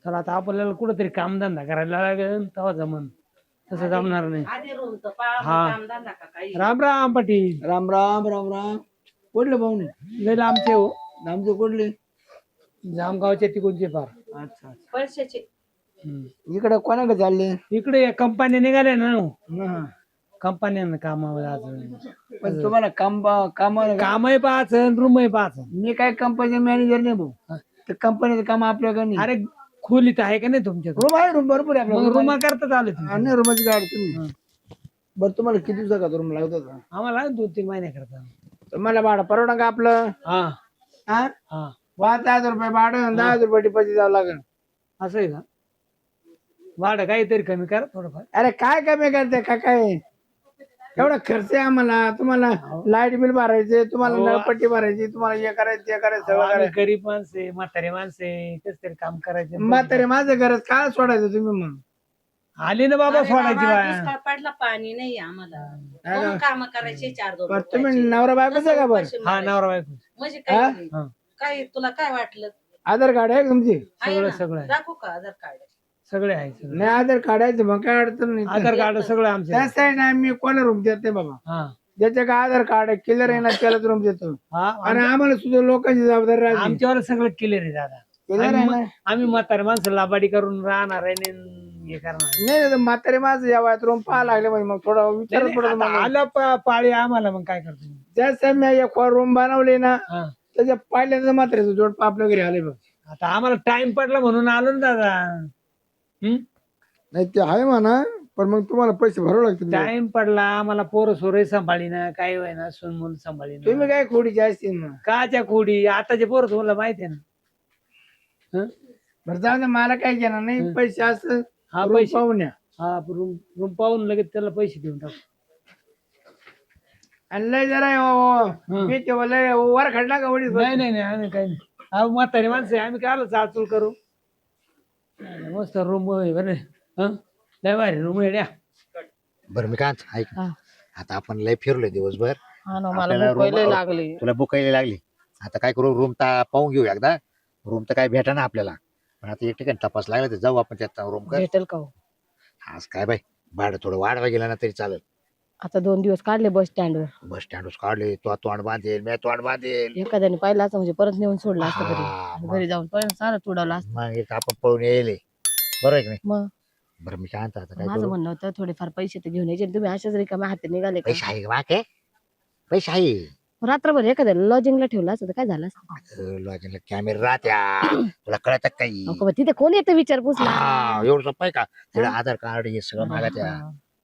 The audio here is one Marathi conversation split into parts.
तर आता आपल्याला कुठंतरी कामधंदा करायला लागेल तेव्हा जमन, तसं जमणार नाही. हा राम राम पाटील. राम राम राम राम. कुठले पाहुणे? लय आमचे हो, आमचे कुठले? जामगावचे तिकडचे फार. अच्छा अच्छा. पैशाचे इकडे कोणाकडे चालले? इकडे कंपन्या निघाल्या ना हो. हा. कंपन्यांना कामावर जायचं. पण तुम्हाला काम कामही पाहायचं रूमही पाहायचं. मी काय कंपनी मॅनेजर नाही भाऊ. तर कंपनीचं काम आपल्याकडे नाही. अरे खोलीत आहे का नाही तुमच्या? रूम आहे, रूम भरपूर आहे मग रूमा करता चालू नाही रूमाची गाडी तुम्ही. बरं तुम्हाला किती दिवसाचा रूम लागत होता? आम्हाला 2-3 महिने करता. तुम्हाला भाडं परवडा का आपलं? हा हा हा 5,000 रुपये भाडं, 10,000 रुपये डिपॉझिट द्यावं लागेल. असं आहे का? भाडं काहीतरी कमी करा थोडंफार. अरे काय कमी करते का काय? एवढा खर्च आहे आम्हाला. तुम्हाला लाईट बिल भरायचे, तुम्हाला नळपट्टी भरायची, तुम्हाला हे करायचं ते करायचं सगळं आम्ही करायचं. गरीब माणसे, म्हातारे माणसे, कस तरी काम करायचे. म्हातारे माझं गरज काय सोडायचं तुम्ही मग? आली ना बाबा सोडायची बाया. दुष्काळ पडला, पाणी नाही आम्हाला, काम करायचे 4-2 बरं तुम्ही नवरा बायकोच आहे का? बरं हा नवरा बायको म्हणजे हा? काय काय तुला काय वाटलं? आधार कार्ड आहे का तुमची? आहे सगळं ना? सगळं आहे. दाखवू का आधार कार्ड? सगळे आहे सगळे. नाही आधार कार्ड आहे मग काय अडचण नाही. आधार कार्ड सगळं आमचे. त्याच आहे ना, मी कोणा रूम देत नाही बाबा. हा ज्याच्या का आधार कार्ड क्लिअर आहे ना त्यालाच रूम देतो. हा आणि आम्हाला सुद्धा लोकांची जबाबदारी राहते. आमच्यावर सगळं क्लिअर आहे दादा. क्लिअर आहे ना? आम्ही म्हातारे माणसं लाबाडी करून राहणार आहे आणि हे करणार. नाही नाही, म्हातारे माझं या वयात रूम पाहा लागले म्हणजे मग थोडा विचार नाही, पडतो आता मला. आलं पाळी आम्हाला, मग काय करतो? ज्या मी एक रूम बनवले ना हा त्याच्या पाहिल्याचं म्हाताऱ्याचं जोड आपल्या घरी आले बघ. आता आम्हाला टाइम पडला म्हणून आलो ना दादा. नाही ते आहे म्हणा, पण मग तुम्हाला पैसे भरावे लागतील. टाइम पडला आम्हाला, पोरं सोरही सांभाळी ना, काय होय ना, सून मूल सांभाळी ना. तुम्ही काय खोडीचे असतील ना? काच्या खोडी आताचे पोरं तुम्हाला माहिती आहे ना. बरं जाऊ दे, मला काय घेणार नाही. पैसे असं हा room पैसे पाहून या. हा रूम रूम पाहून लगेच त्याला पैसे देऊन टाकू. आणि लय जरा मी तेव्हा लय वर खडला का वडील? नाही नाही नाही आम्ही काही नाही. हा म्हातारी माणसं आहे, आम्ही काय आलो चाचूल करू. मस्त रूम आहे बरं. लय भारी रूम आहे द्या. बरं मी काय म्हणतो, ऐक ना. आता आपण लय फिरलोय दिवसभर. हा ना, आपल्याला मला भूक room- लागली. तुला बुकायला लागली. आता काय करू, रूम पाहून घेऊ एकदा. रूम तर काय भेटा ना आपल्याला, पण आता एक ठिकाणी तपास लागला तर जाऊ आपण त्यात रूम कर. भेटेल का हो? आज काय बाई भाडं थोडं वाढवा गेलं ना तरी चालेल. आता 2 दिवस काढले बस स्टँडवर. बस स्टँड काढले, तो तोंड बांधेल, मी तोंड बांधेल. एखाद्याने पाहिलं असं म्हणजे परत नेऊन सोडलं असतं हा, घरी. मग. घरी जाऊन पण सारं तुडवलं असतं. मग एक आपण पळून येईल, बरोबर आहे की नाही? मग बरं मी काय म्हणतो, आता काय माझं करू? म्हणणं होतं थोडेफार पैसे तर घेऊन यायचे. तुम्ही अशाच रिकाम्या हाती निघाले का? पैसे आहे का माके? पैसे आहे. रात्रभर एखाद्याला लॉजिंगला ठेवलं असतं तर काय झालं असतं? लॉजिंगला कॅमेरा राहत्या, तुला कळत काही? अहो, तिथे कोण येतं विचारपूसला? हा एवढं सोपं आहे का? तिला आधार कार्ड हे सगळं मागायच्या.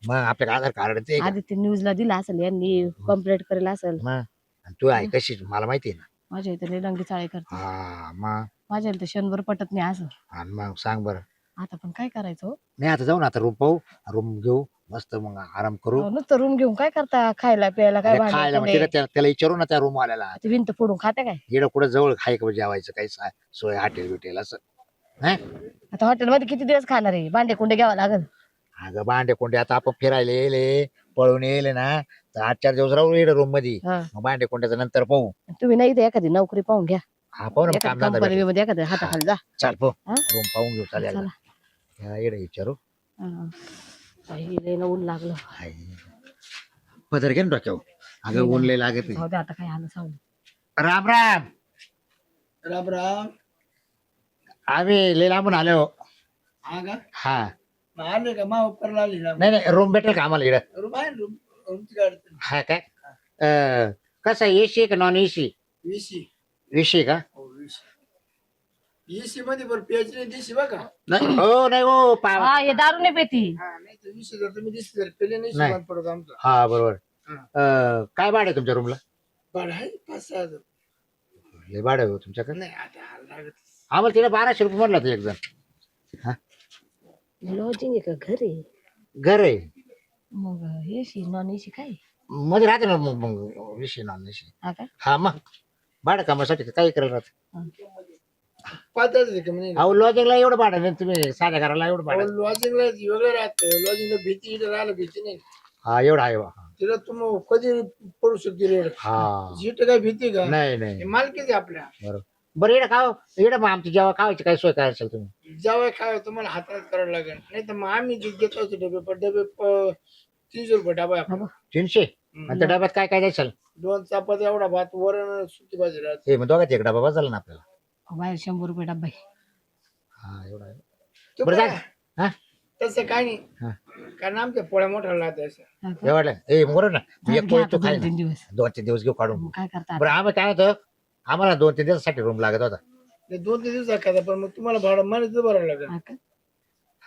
मग आपल्याला आधार कार्ड ते का? आधी ते न्यूजला दिला असेल, यांनी कंप्लेंट करेल असेल. मग आणि तू आहे कशी मला माहिती आहे ना. माझ्या इथे रंगी चाळे करते. हा मग माझ्या इथे क्षणभर पटत नाही असं. आणि मग सांग बरं. आता पण काय करायचं हो? नाही आता जाऊ ना, आता रूम पाहू, रूम घेऊ, मस्त मग आराम करू. नुसतं रूम घेऊन काय करता? खायला प्यायला काय अरे भांडण खायला मग कोणी? त्याला विचारू ना त्या रूम वाल्याला. ती भिंत फोडून खाते काय? इकडं कुठं जवळ खाय का जेवायचं काही सोय हॉटेल बिटेल असं. हा आता हॉटेलमध्ये किती दिवस खाणार आहे? भांडे कुंडे घ्यावं लागल. अगं भांडे कोंडे आता आपण फिरायला येले, पळून येले ना, तर 8-4 दिवस राहू इकडे रूम मध्ये. हा. मग भांडे कोंड्याचं नंतर पाहू. तुम्ही नाही इथे एखादी नोकरी पाहून घ्या. हा पाहू ना, काम धंदा भेटेल. कंपनी एखाद्या हाताखाली जा. चाल पाहू, हा? रूम पाहून घेऊ चालेल. चला. इकडे विचारू. हा. बाई, लय ना ऊन लागलं. हाय. पदर घे ना डोक्यावर. अगं ऊन लय लागत आहे. जाऊ दे, आता काय आलं सावली. राम राम. राम राम. आम्ही लय लांबून आलो. हा का? हा मग आले का? मा उपरला आली ना. नाही नाही, रूम भेटेल का आम्हाला इकडं? रूम आहे रूम. रूमची गाडी हा काय कसं एसी का नॉन एसी? 20. एसी का? हो 20. 20 मध्ये बरं पेज नाही दिशी बघा. नाही हो, नाही हो हा, हे दारू नाही पेती. हा नाही तर 20 जर तुम्ही दिसते जर पेले नाही नाही. शिवान पडत आमचं. हा बरोबर. हा. काय भाडं आहे तुमच्या रूमला? भाडं आहे 5-6 हजार. लय भाडं आहे हो तुमच्याकडे. नाही आता लागत. आम्हाला तिला 1200 रुपये म्हणला होता एक जण. लॉजिंग आहे का घरी? घर आहे मग एसी नॉन एसी काय? मध्ये राहते ना, मग एसी नॉन एसी. हा काय? हा मग भाडं कामासाठी काही करायला राहत. 5,000 आहे का म्हणे. अहो लॉजिंगला एवढं भाडं नाही, तुम्ही साध्या घराला एवढं भाडं. लॉजिंगला वेगळं राहतं. लॉजिंगला भीती इकडे राहिलं भीती नाही. हा एवढं आहे बा. तिला तुम्ही कधी पडू शकते रेड. हा जीट काय भीती का? नाही नाही हे मालकीच आहे आपल्या. बरोबर. बरं इकडे खाव इकडे मग आमची जेव्हा खावायची काय सोय करायची तुम्ही जेव्हा खाव तुम्हाला हाताने करावं लागेल नाही तर मग आम्ही जे घेतो ते डबे पण डबे 300 रुपये डबा आहे आपला. 300 आणि त्या डब्यात काय काय द्यायचं 2 चपाती एवढा भात वरण सुकी भाजी राहते. हे मग दोघांचा एक डबा बस झाला ना आपल्याला बाहेर 100 रुपये डब्बा आहे. हा एवढा आहे. तू बरं काय? जा हा तसं काय हा. नाही कारण आमच्या पोळ्या मोठ्या लागतात असं. हे वाटलं ए बरोबर ना तू एक पोळी तू खाय ना. 3 दिवस 2-3 दिवस घेऊ काढून काय करता बरं आम्ही काय होतं आम्हाला 2-3 दिवसासाठी रूम लागत होता ते 2-3 दिवस खायचं पण मग तुम्हाला भाडं महिन्याचं भरावं लागेल.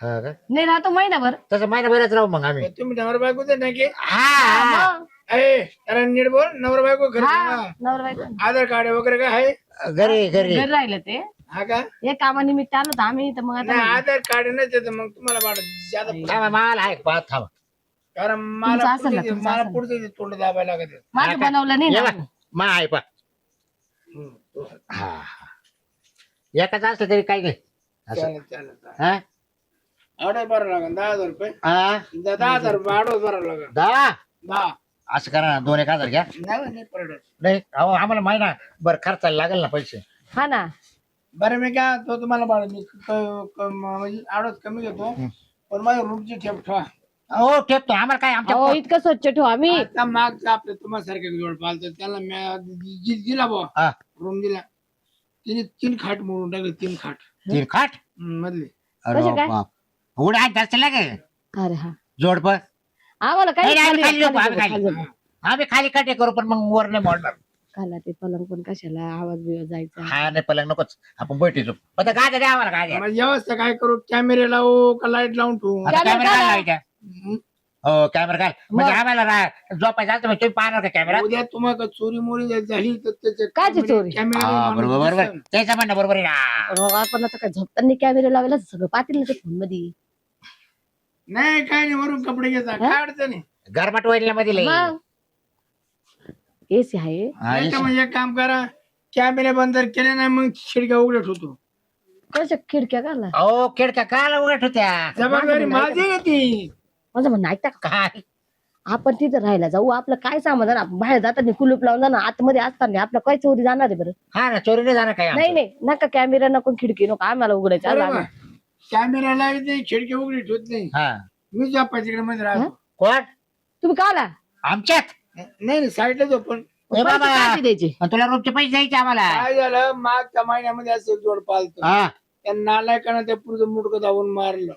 हा का नाही राहतो महिनाभर. तसं महिनाभरच राहू मग आम्ही मग तुम्ही नवरा बायको तर नाही की हा मग. त्याला नीट बोल नवरा बायको घरी हा, हा. नवरा बायको. आधार कार्ड वगैरे काय आहे घरी घरी घरी राहिलं ते हा का हे कामानिमित्त आलो होतो आम्ही तर मग नाही आता आधार कार्ड नाही देत मग तुम्हाला भाडं ज्यादा थांबा माल आहे पाहत थांबा कारण तुमचं असेल ना, तुमचं मला असेल. पुढचं तोंड दाबायला लागत माझं बनवलं नाही ये ना. बा, मा आहे पा हा हा. एकाच असलं तरी काही नाही असं चालेल चालेल चालेल. हा ऑर्डर भरावं लागेल 10,000 रुपये हा 10,000 रुपये ऑर्डर भरावं लागेल दहा 10 असं करा ना 2-1 हजार घ्या नाही परवडत. नाही अहो आम्हाला महिना बरं खर्चाला लागेल ना पैसे हा ना. बरं मी काय तो तुम्हाला भाडं मी म्हणजे ऑर्डर कमी घेतो पण माझ्या रूमची ठेप ठेवा. हो ठेपतो आम्हाला काय आमच्या हो इतकं स्वच्छ ठेवू आम्ही. आता मागचा आपल्या तुम्हाला जोड पालतो त्याला दिला बुवा हा, रूम दिला तिने 3 खाट मोडून टाकले 3 खाट 3 खाट मधले. अरे कसे काय? बाप उड आहे जास्त लागे अरे हा जोड पण आम्हाला काही नाही, आम्ही खाली झोपू, आम्ही खाली खाली. झोपू. आम्ही खाली कटे करू पण मग वर नाही मोडणार खाला ते पलंग पण कशाला आवाज बिवाज जायचा. हा नाही पलंग नकोच आपण बैठीचो आता काय द्या आम्हाला काय द्या मग व्यवस्था काय करू कॅमेरे लावू का लाईट लावून ठेवू आता कॅमेरा कॅमेरा काढा. काय लावायचा हम्म. हो कॅमेरा काय म्हणजे आम्हाला झोपायचं असतं मग तुम्ही पाहणार का कॅमेरा उद्या तुम्हाला चोरी मोरी झाली तर त्याचे कायची चोरी? हा बरोबर बरोबर त्याचं म्हणणं बरोबर आहे ना हो, आपण आता काय झोपताना कॅमेरे लावायला सगळं पाहतील ना ते फोन मध्ये. नाही काय नाही वरून कपडे घेता काय अडचण नाही. गरमाट वैरला मध्ये लई. मग एसी आहे. हा, नाही तर म्हणजे एक काम करा कॅमेरे बंद जर केले नाही मग खिडक्या उघडत होतो. कशा खिडक्या काला अहो खेळत्या काला उघड होत्या जबाबदारी माझी आहे ती. माझं म्हणणं ऐकता का काय आपण तिथं राहायला जाऊ आपलं काय समाधान आपण बाहेर जाताना कुलूप लावून जाणार आतमध्ये असताना आपलं काय चोरी जाणार आहे बरं. हा ना चोरी नाही जाणार काय नाही आमचं. नाही नका कॅमेरा नको खिडकी नको आम्हाला उघडायचं आलं बरोबर आम्ही. कॅमेरा लावायचे खिडकी उघडी ठेवत नाही हा मी झोपा तिकडे मध्ये राहतो. कोण तुम्ही का आला आमच्यात नाही नाही साईडला झोपून ए बाबा पैसे द्यायचे पण तुला रूमचे पैसे द्यायचे आम्हाला काय झालं मागच्या महिन्यामध्ये असं जोड पालतो हा त्या नालायकानं त्या पुढचं मुडकं धावून मारलं.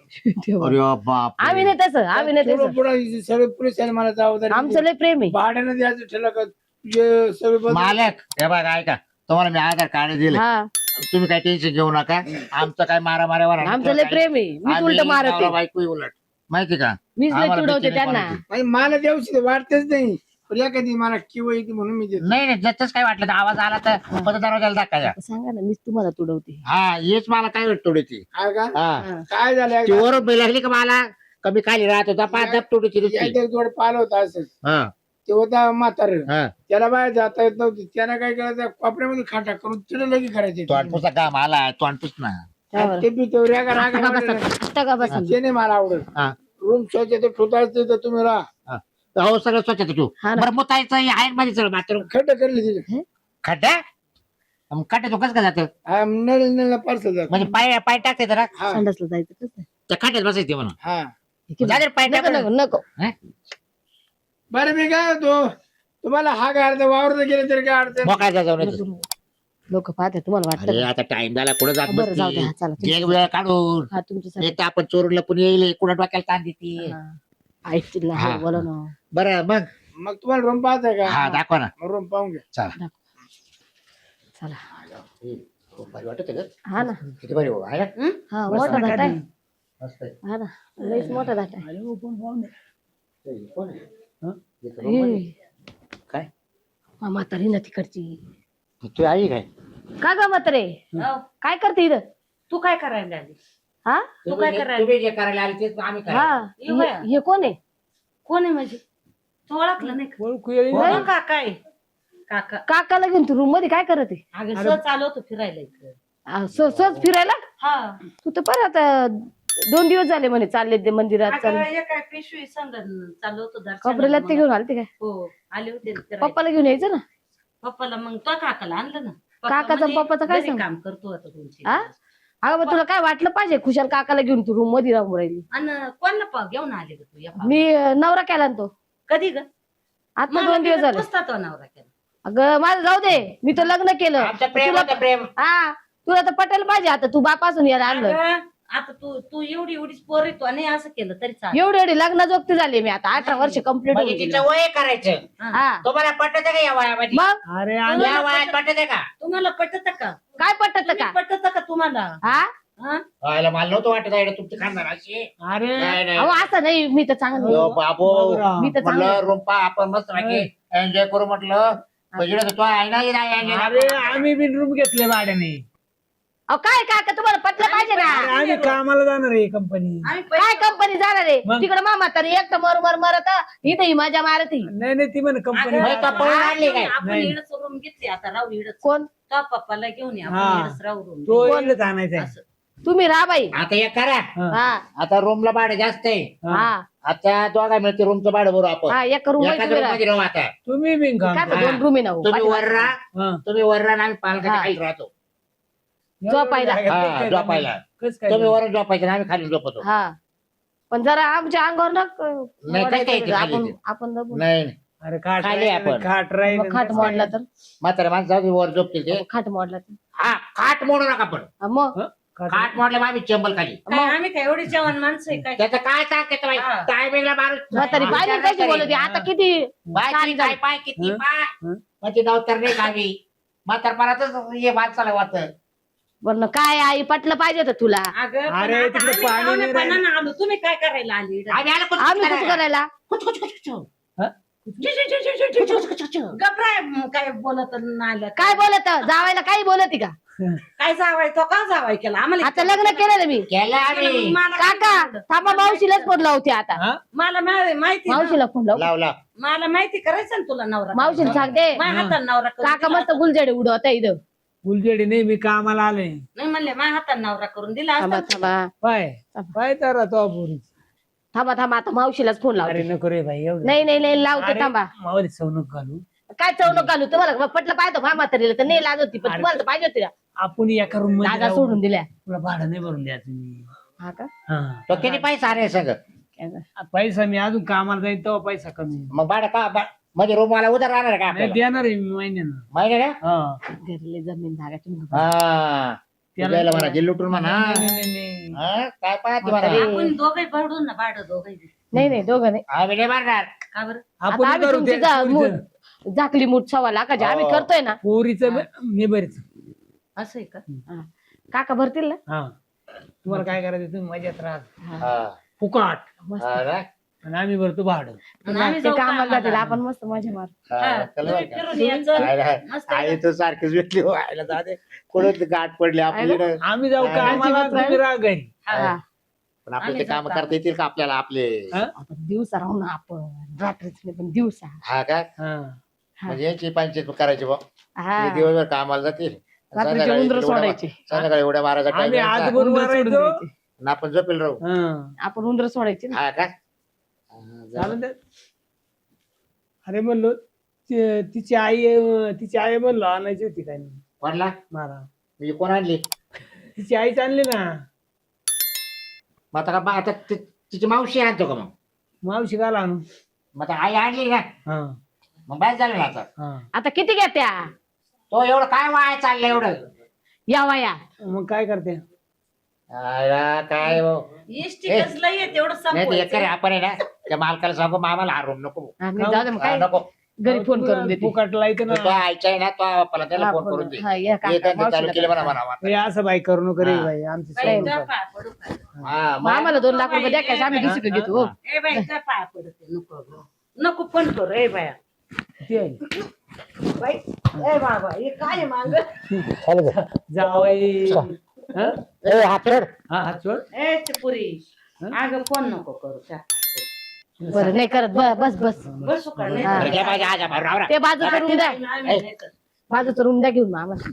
अरे बाप आम्ही नाही तसं आम्ही नाही तसं पुढे सगळे पोलीस मला जबाबदारी आमचं लय प्रेम आहे. भाड्यानं द्यायचं ठरलं का तुझे सगळे बंद- मालक हे बघा ऐका तुम्हाला मी आधार कार्ड दिले हा तुम्ही काय टेन्शन घेऊ नका आमचं काय मारामाऱ्यावर आमचं लय प्रेम आहे मी उलट मारते बायको उलट माहिती का मीच लय आम्हाला तुडवते भीती नाही त्यांना. कोणाची. म्हणजे मला देऊशी वाटतेच नाही पण एखादी मला किंवा येते म्हणून मी देतो. नाही नाही जसंच काय वाटलं तर आवाज आला तर फक्त दरवाजाला दाखवायचा सांगा ना मीच तुम्हाला तुडवते. हा हेच मला काय वाटत थोडीची हा का हा काय झालं ती वरून मी लागली का मला कमी खाली राहत होता पाच दप थोडीची नुसती. याच्या जोड पाल होता असं हा ते होता म्हातार हा त्याला बाहेर जाता येत नव्हती त्यानं काय केलं त्या कोपऱ्यामध्ये खाटा करून तिथे लगे करायचे तोंडपुसचा काम आला तोंडपुस ना त्यावर. ते बी तो रेगा रागा आता वाढला. बसा. आता का बसा. ते नाही मला आवडत हा रूम स्वच्छ तर ठोतायचं तर तुम्ही राहा हा. हो सगळं स्वच्छ तू हा ना. बरं मुतायचं आहे मध्ये सगळं बाथरूम खड्डे करले तिथे खड्डा मग खड्डा तो कसं का जातं हा नळ पार्सल जात म्हणजे पाय पाय टाकते जरा हा संडासला जायचं कसं त्या खड्ड्यात बसायचे म्हणून हा जा पाय नको टाक नको नको हा? बरं मी काय होतो तुम्हाला हा काय अर्ध वावर गेले तरी काय अडचण मोकळा जा जाऊन येतो. लोक पाहते तुम्हाला वाटतं अरे का? आता टाइम झाला कुठं जात बरं जाऊ द्या हा, चला बसती एक वेळ काढून हा तुमच्यासाठी एक तर आपण चोरून लपून येईल कुठं डोक्याला ताण देते हा. ऐकतील ना हा. हो, बोला ना बरं मग मग तुम्हाला रूम पाहताय का हा दाखवा ना मग रूम पाहून घ्या चला चला खूप भारी वाटत का हा ना किती भारी हो आहे ना? हा मोठा दाट आहे मस्त आहे. हा ना लईच मोठा दाट आहे अरे हो, पण पाहून दे. हे कोण आहे? हं? हे तर बरोबर आहे. ए, काय हा, म्हातारी ना तिकडची तू आई काय का ग म्हातारे हो. काय करते इथं तू काय करायला लागली हा तू काय करायला तुम्ही जे करायला आले तेच आम्ही हा करायला. ये बाया. हे कोण आहे कोण आहे म्हणजे तू ओळखलं नाही का? ओळखू येईल हो ना. काका आहे काका काकाला घेऊन तू रूम मध्ये काय करत आहे अगं सहज चालू होतो फिरायला इकडे सहज फिरायला हा तू तर परत 2 दिवस झाले म्हणे चालले ते मंदिरात अगं, चालले हे काय पिशवी संग चालू होतो कपड्याला दर्शनाला ते मग. घेऊन आलते काय हो आले होते फिरायला. पप्पाला घेऊन यायचं ना पप्पाला मग तो काकाला आणलं ना पप्पा काकाचं म्हणे, पप्पाचं काय घरी सांग? काम करतो आता तुमची हा? अगं मग तुला काय वाटलं पाहिजे खुशाल काकाला घेऊन तू रूम मध्ये राहून राहिली? आणि कोणाला घेऊन आले ग तू या पाहुण्यात? मी नवरा केला ना तो कधी ग आता 2 दिवस झाले. पुसता तो नवरा केला अगं माझं जाऊ दे, मी तर लग्न केलं. आमचं प्रेम तुला होतं प्रेम. हा तुला तर पटेल पाहिजे आता, तू बापासून यायला आणलं. अगं, आता तू एवढीच पोर आहे, तू आणि असं केलं तरी चालेल. एवढी एवढी लग्न जोगती झाली मी आता 18 वर्ष कम्प्लीट म्हणजे होऊन तिचं वय करायचं. हा तुम्हाला पटत का या वयामध्ये? मग अरे या वयात पटत का? तुम्हाला पटत का? काय पटत का? पटत का तुम्हाला? हा हा? व्हायला मला नव्हतं वाटत आहे तुमची खानदार अशी. अरे नाही, नाही. अहो असं नाही, मी तर चांगलं अयो बाबू, बाबूराव. मी तर म्हटलं चांगलं रूम पा आपण मस्त एन्जॉय करू म्हटलं. म्हणजे तो आहे ना अरे आम्ही बी रूम घेतले भाड्याने. अहो काय काका तुम्हाला पटलं पाहिजे अरे ना. आम्ही कामाला जाणार आहे कंपनी. आम्ही काय पैसे- कंपनी जाणार आहे मग? तिकडे मामा तर एकटं मर मरत इथं ही मजा मारती. नाही नाही ती म्हणे कंपनी. अगं, नाही, तो पळून आणली काय? आपण नाही. इडच रूम घेतली आता राहू इडच. कोण? तो पप्पाला घेऊन या हा. आपण इडच राहू रूम तो कोण? इकडेच आणायचा आहे. असं. तुम्ही राहा बाई. आता एक करा. हा. हा आता रूमला भाडं जास्त आहे. हा आता दोघा मिळते रूमचं भाडं भरू आपण. हा एक रूम एकाच रूम मध्ये राहू आता. तुम्ही बी काम काय करा. तर 2 रूम आहे ना हो. तुम्ही वर राहा, हा. तुम्ही वर राहा आणि आम्ही पालकाच्या हा. खाली राहतो. झोपायला. जागा हा, कसं काय झोपायला. कसं काय तुम्ही वर झोपायचं आणि आम्ही खाली झोपतो. हा पण जरा आमच्या अंगावर ना नाही, कसं काय ते खाली आपण ते? आपण दबून. नाही नाही. अरे खाट खाली राहील, आपण. खाट राहील. मग खाट मोडला तर म्हातारे माणसं जाऊ दे, वर झोपतील ते. खाट मोडला तर हा, खाट मोडू नका पण. हा, मग खाट मोडले मग आम्ही चंबल खाली. काय आम्ही काय एवढी जेवण माणसं आहे काय? त्याचं काय सांगते हा. टायमिंगला माणूस म्हातारी पाहिजे कशी बोलत आता किती बाय छान किती काय झाली. पाय किती हं? पाय हं? मग ते नवतर नाही खावी म्हातारपणातच हे माणसाला वाटत. बरं काय आई पटलं पाहिजे तर तुला. अगं पण अरे, आता तिकडे आम्ही पाणी नाही पाहुणेपणानं आलो तुम्ही काय करायला आली इकडं? आम्ही आलो कुठं आम्ही कुठं करायला? करायला कुछ, कुछ, कुछ, कुछ. हा? गप्राय काय बोलत आलं काय बोलत जावायला काही बोलत का? काय जावाय तो का जावाय केला आम्हाला आता लग्न केलं ना मी. केलं आम्ही. मला काय काका माहिती? थांबा मावशीलाच फोन लावते आता. हा? मला माहिती ना. मावशीला फोन लाव. लाव लाव. मला माहिती करायचं ना तुला नवरा मावशीला सांगते माझ्या हाताने नवरा करून काका दिला मस्त असता. गुलजडे उडवत इथं. गुलजेडी नाही मी कामाला आलोय. नाही म्हणले माझ्या हाताने नवरा करून दिला थांबा असता. थांबा पाय पाय तर तो पुरी. थांबा थांबा आता मावशीलाच फोन अरे लावते. नको रे भाई एवढं. नाही नाही नाही लावते अरे, थांबा. मावली सवनक घालू. काय चवणं घालू तुम्हाला पटलं पाहिजे मामा तरीला तर नाही लाज होती पण तुम्हाला तर पाहिजे होती ना. आपण एका रूम मध्ये जागा राहू. सोडून दिल्या. तुला भाडं नाही भरून द्या तुम्ही. हा का हा. तो किती पैसा आहे सांग. पैसा मी अजून कामाला जाईल तेव्हा पैसा कमी. मग भाडं का म्हणजे रूम मला उधार राहणार आहे का नाही आपल्याला? देणार आहे मी महिन्यानं. माहिती आहे हा. घरले जमीन जागा तुम्ही का? हा त्याला म्हणा जिल्लुटून म्हणा. नाही, नाही, नाही. हा, काय पाहते म्हणा. आपण दोघे भरडून ना भाडं दोघे नाही नाही दोघं नाही. आम्ही नाही मारणार. का बरं आपण आता आम्ही करू तुमची त्या पोरीचं. झाकली मूठ 1.25 लाखाची आम्ही हो. करतोय ना. पोरीचं मी बरीच. असं आहे का? हा. काका भरतील ना. हा तुम्हाला काय करायचं तुम्ही मजेत राहा. हा. फुकाट. मस्त. हा ना? आणि आम्ही भरतो भाडं. आणि आम्ही ते जाऊ कामाला कामाला. जातील आपण मस्त मजा मार. हा, हा, चला तुम्ही बरं का. फिरून यायचं. काय नाही. मस्त आई तर सारखीच भेटली हो, आईला जाते कुठं गाठ पडली आपली आम्ही जाऊ कामाला तुम्ही राहा घरी. हा. पण आपले आम्ही ते काम जाऊ करता येतील का आपल्याला आपले? हा? आपण दिवसा राहू ना आपण रात्रीच नाही पण दिवसा. हा का हा. म्हणजे याची पंचायत करायची बा हा दिवसभर कामाला जातील रात्रीचे संध्याकाळी उंदरं एवढ्या सोडायचे. संध्याकाळी एवढ्या मारायचा आम्ही टाइम आज आणि बरोबर उंदरं सोडून राहायचो. द्यायचे. आपण झोपेल राहू. हा. आपण उंदर सोडायचे ना. हा का? चालेल ते. अरे म्हणलो तिची आई म्हणलो आणायची होती काय नाही कोणला मारा. म्हणजे कोण आणली? तिची आईच आणली ना. मग आता का आता तिची मावशी आणतो का मग? मावशी घाला आणू. मग आता आई आणली का? हा मग बाय झालं ना आता. हा. आता किती घेत्या तो एवढं काय वाया चाललं एवढं? या वया. मग काय करते. आयला काय हो. इष्टी कसलं येत एवढं नाही ते एक करे संपवायचं. आपण आहे ना त्या मालकाला सांगू मामाला हा रूम नको. आम्ही जाऊ दे मग हा, काय नको. घरी फोन करून देते. फुकटला येतं तो ना. आईच्या आहे ना तो बापाला त्याला फोन करून दे. हा, या काका, हे त्यांनी चालू मावशीला केलं म्हणा करा. म्हणा हे असं बाई करू नको रे हा. बाई आमची बाई, सवय तुझ्या नको. पाया पडू काय? हा, मग मग आम्हाला 2 लाख रुपये द्या काय आम्ही हा, दुसरीकडे हा, घेतो. ए बाई तुझ्या पाया पडते नको गं. नको पण कर ए बाया किती आहे? बाई ए बाबा हे काय मांग जावई. हा? ए, हात सोड. हा हात सोड. ए चिपुरी हं? अगं फोन नको करू त्या बरं नाही करत बस बस बसू का नाही हा. बरं, घे माझ्या आजा भाऊ, राव रा. ते बाजूचा रूम द्या. आम्ही नाही करत. बाजूचा रूम द्या घेऊन मग आम्हाला.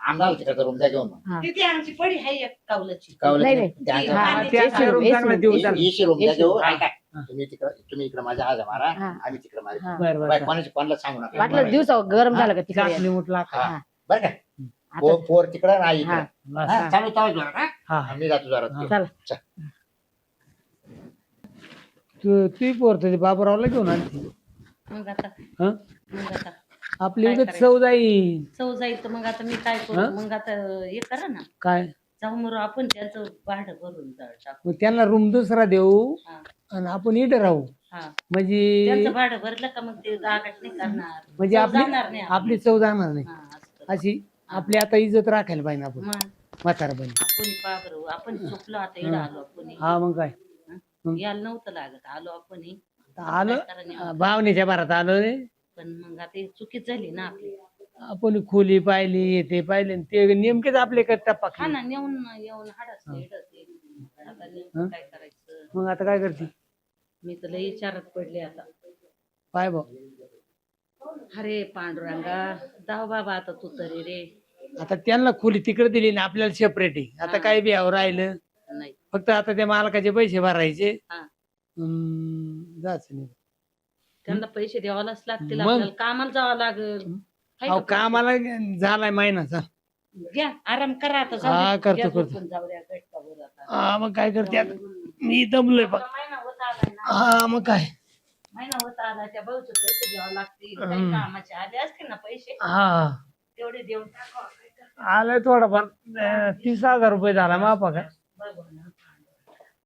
आम्हाला तिकडे रूम द्या घेऊन मग. हा. तिथे आमची पडी आहे एक कावलाची कवलं नाही, ते- नाही. त्या- हा, हा, AC ते असं room, room AC चांगला room. देऊ AC चालेल. AC रूम द्या AC घेऊ. room. ऐका. हा. तुम्ही इकडे माझ्या आजा मारा हा. आम्ही तिकडे मारू. हा. बरं बाय, बरं कोणाला सांगू नका. वाटलं दिवसा गरम झालं का तिकडे चाचणी मुठला. हा. बरं का पोर तिकडे नाही हा. चालू चालू जोरात, हा? हा मी जातो जोरात. चला. तू पोरत ते बाबरावला घेऊन आणते मग आता हं? मग आता आपली काय उगत करायचं? चव जाईल चव जायचं मग आता मी काय हा? करू मग आता हे करा ना काय जाऊ मग आपण त्याचं भाडं भरून टाकू मग त्यांना रूम दुसरा देऊ हा आणि आपण इथं राहू हा म्हणजे त्यांचं भाडं भरलं का मग ते गागाट नाही करणार म्हणजे चव आपली जाणार नाही आपली चव जाणार नाही हा, असं करू. अशी आपली आता इज्जत राखायला पाहिजे आपण मग म्हातारपणी आपण पाबरू आपण चुकलो आता इकडं आलो आपण हा मग काय यायला नव्हतं लागत आलो आपण आलो भावनेच्या भरात आलो रे पण मग आता ही चुकीच झाली ना आपली आपण खोली पाहिली ते पाहिले आणि ते नेमकेच आपले टप्पा हा ना नेऊन येऊन हाडच आता नेमकं काय करायचं मग आता काय करते मी तर लई विचारात पडले आता पाय भाऊ अरे पांडुरंगा जाऊ बाबा आता तू तरी रे आता त्यांना खोली तिकडे दिली ना आपल्याला सेपरेट आहे आता काय बिहावर राहिलं नाही फक्त आता त्या मालकाचे पैसे भरायचे हा जायचं नाही त्यांना पैसे द्यावालाच लागतील मग? आपल्याला कामाला जावं लागेल हाय अहो का पैसे? कामाला झालाय महिना चल घ्या आराम करा आता जाऊ हा, दे. करतो, घ्या करतो. झोपून जाऊ द्या गटकावर आता हा मग काय करते आता मी दमलोय बघ महिना होत आलाय ना हा मग काय महिना होत आला त्या भाऊचे पैसे द्यावे लागतील काही कामाचे आले असतील ना पैसे हा तेवढे देऊन टाकावं आलाय थोडाफार 30,000 रुपये झाला मापा का बघू ना